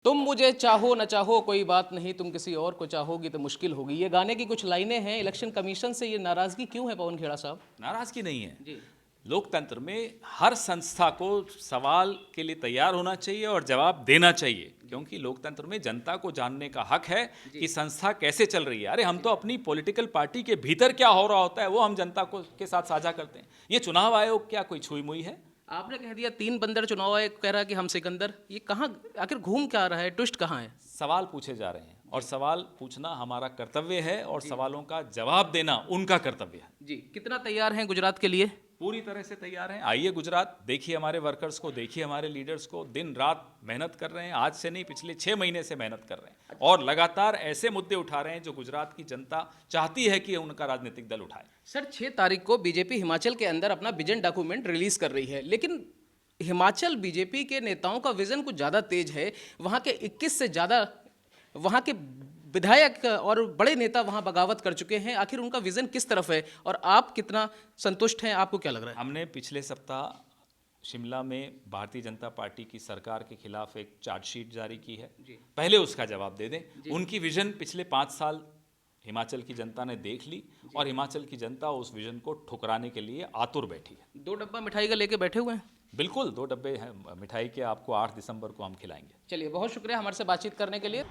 तुम मुझे चाहो न चाहो कोई बात नहीं, तुम किसी और को चाहोगी तो मुश्किल होगी। ये गाने की कुछ लाइनें हैं। इलेक्शन कमीशन से ये नाराजगी क्यों है पवन खेड़ा साहब? नाराजगी नहीं है। जी। लोकतंत्र में हर संस्था को सवाल के लिए तैयार होना चाहिए और जवाब देना चाहिए, क्योंकि लोकतंत्र में जनता को जानने का हक है कि संस्था कैसे चल रही है। अरे हम तो अपनी पॉलिटिकल पार्टी के भीतर क्या हो रहा होता है वो हम जनता को के साथ साझा करते हैं। ये चुनाव आयोग क्या कोई छुई मुई है? आपने कह दिया 3 बंदर चुनाव आयोग कह रहा है कि हम सिकंदर। ये कहाँ आखिर घूम क्या रहा है? ट्विस्ट कहाँ है? सवाल पूछे जा रहे हैं और सवाल पूछना हमारा कर्तव्य है और सवालों का जवाब देना उनका कर्तव्य है। जी। कितना तैयार हैं गुजरात के लिए? पूरी तरह से तैयार हैं। आइए गुजरात, देखिए हमारे वर्कर्स को, देखिए हमारे लीडर्स को, दिन रात मेहनत कर रहे हैं। आज से नहीं, पिछले 6 महीने से मेहनत कर रहे हैं और लगातार ऐसे मुद्दे उठा रहे हैं जो गुजरात की जनता चाहती है कि उनका राजनीतिक दल उठाए। सर 6 तारीख को बीजेपी हिमाचल के अंदर अपना विजन डॉक्यूमेंट रिलीज कर रही है, लेकिन हिमाचल बीजेपी के नेताओं का विजन कुछ ज़्यादा तेज है। वहाँ के 21 से ज़्यादा वहाँ के विधायक और बड़े नेता वहाँ बगावत कर चुके हैं। आखिर उनका विजन किस तरफ है और आप कितना संतुष्ट हैं? आपको क्या लग रहा है? हमने पिछले सप्ताह शिमला में भारतीय जनता पार्टी की सरकार के खिलाफ एक चार्जशीट जारी की है। पहले उसका जवाब दे दें। उनकी विजन पिछले 5 साल हिमाचल की जनता ने देख ली और हिमाचल की जनता उस विजन को ठुकराने के लिए आतुर बैठी है। 2 डब्बा मिठाई का लेके बैठे हुए हैं। बिल्कुल 2 डब्बे हैं मिठाई के, आपको 8 दिसंबर को हम खिलाएंगे। चलिए, बहुत शुक्रिया हमारे से बातचीत करने के लिए।